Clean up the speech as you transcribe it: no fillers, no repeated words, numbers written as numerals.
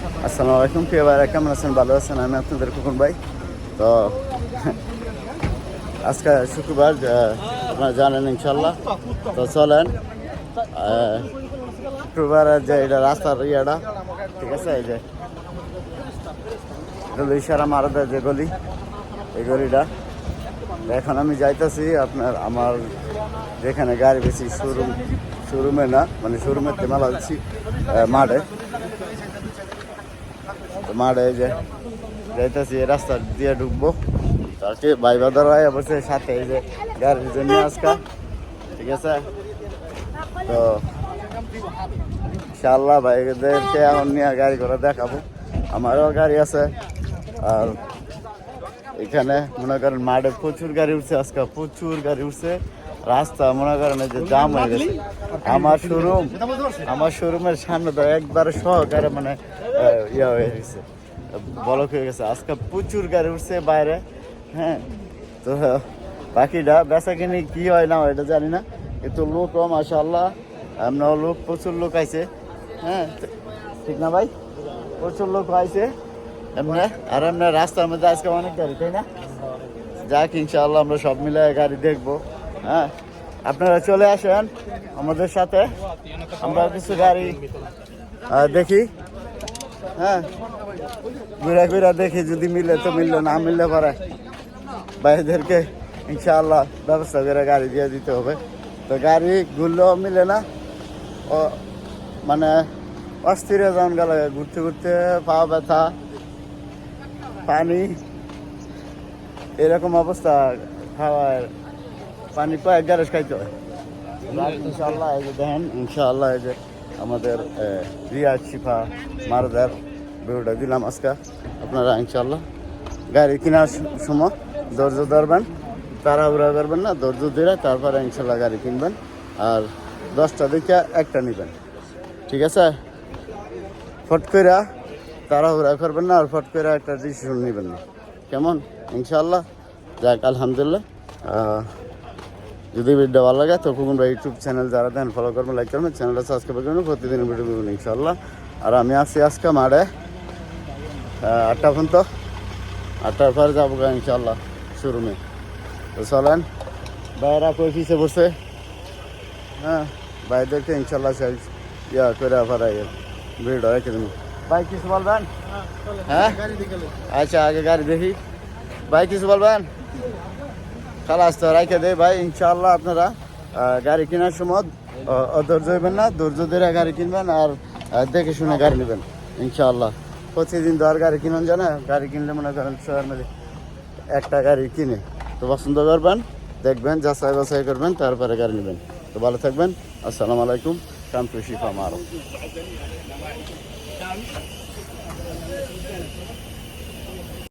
আসসালামু আলাইকুম প্রিয় ভাইরা, কেমন আছেন? ভালো আছেন? আমি আপনাদের খোকন ভাই। তো আজকে শুক্রবার, আপনারা জানেন ইনশাল্লাহ। তো চলেন শুক্রবারের যে এটা রাস্তার ইয়েটা, ঠিক আছে, এই যে ইশারা মারাদের যে গলি, এই গলিটা এখন আমি যাইতেছি আপনার আমার যেখানে গাড়ি বেশি শোরুমে না, মানে শোরুমের মেলা দিচ্ছি মাঠে। তো মাঠে এই যে যাইতেছি, এই রাস্তা দিয়ে ঢুকবো। তাকে ভাই বাদার ভাই অবশ্যই সাথে এই যে গাড়ির জন্য আজকা, ঠিক আছে। তো ইনশাআল্লাহ ভাইদেরকে এখন নিয়ে গাড়ি করে দেখাবো। আমারও গাড়ি আছে। আর এখানে মনে করেন মাঠে প্রচুর গাড়ি উঠছে, আজকে প্রচুর গাড়ি উঠছে। রাস্তা মনে করেন যে জাম হয়ে গেছে। আমার শোরুমের সামনে তো একবারে সহকারে মানে ইয়ে হয়ে গেছে, বলক হয়ে গেছে। আজকে প্রচুর গাড়ি উঠছে বাইরে। হ্যাঁ, তো বাকিটা বেচা কিনি কি হয় না হয় এটা জানি না, কিন্তু লোকও মাশাআল্লাহ এমনও লোক, প্রচুর লোক আইছে। হ্যাঁ, ঠিক না ভাই? প্রচুর লোক আইছে এমনি। আর এমনি রাস্তার মধ্যে আজকে অনেক গাড়ি, তাই না? যাক, ইনশাআল্লাহ আমরা সব মিলে গাড়ি দেখবো। হ্যাঁ, আপনারা চলে আসেন আমাদের সাথে, আমরা কিছু গাড়ি দেখি। হ্যাঁ, ঘুরা ঘুরা দেখি, যদি মিলে তো মিললো, না মিললে পরে ভাইদেরকে ইনশাআল্লাহ ব্যবস্থা করে গাড়ি দিয়ে দিতে হবে। তো গাড়িগুলো মিলে না, ও মানে অস্থির যান গেল, ঘুরতে ঘুরতে পা ব্যথা, পানি, এরকম অবস্থা। খাওয়ার পানি পায় গ্যারেজ খাইতে হয়। ইনশাআল্লাহ এই যে দেখেন, ইনশাআল্লাহ এই যে আমাদের রিয়াজ শিফা মারদার ভিডিওটা দিলাম আজকে। আপনারা ইনশাআল্লাহ গাড়ি কেনার সময় ধৈর্য ধরবেন, তাড়াহুড়া করবেন না, ধৈর্য ধরে তারপরে ইনশাআল্লাহ গাড়ি কিনবেন। আর 10টা দিকে একটা নেবেন, ঠিক আছে? ফট করে তাড়াহুড়া করবেন না, আর ফট করে একটা ডিসিশন নেবেন না, কেমন? ইনশাআল্লাহ। যাক, আলহামদুলিল্লাহ। যদি ভিডিও ভালো লাগে তো খোকন ভাই ইউটিউব চ্যানেল যারা দেন ফলো করবেন, লাইক করবেন, চ্যানেলটা সাবস্ক্রাইব করবেন, প্রতিদিন ভিডিও দেবেন ইনশাআল্লাহ। আর আমি আছি আজকে মাঠে 8টা পর্যন্ত, 8টার পরে যাবো ইনশাআল্লাহ শোরুমে। তো চলেন, ভাইয়েরা কই পিছিয়ে বসে। হ্যাঁ, ভাইদেরকে ইনশাআল্লাহ ইয়া করে ফেরাই ভিডিও রেখে দেবো। ভাই কিছু বলবেন? হ্যাঁ, আচ্ছা, আগে গাড়ি দেখি। ভাই কিছু বলবেন? খালাস তো রাইখে দেয় ভাই। ইনশাআল্লাহ আপনারা গাড়ি কেনার সময় অধৈর্য হইবেন না, ধৈর্য ধরে গাড়ি কিনবেন, আর দেখে শুনে গাড়ি নেবেন ইনশাআল্লাহ। প্রতিদিন তো আর গাড়ি কিনুন জানে, গাড়ি কিনলে মনে করেন শহর মধ্যে একটা গাড়ি কিনে তো পছন্দ করবেন, দেখবেন, যাচাই বাছাই করবেন, তারপরে গাড়ি নেবেন। তো ভালো থাকবেন। আসসালামু আলাইকুম। কামটু শিফা মারো।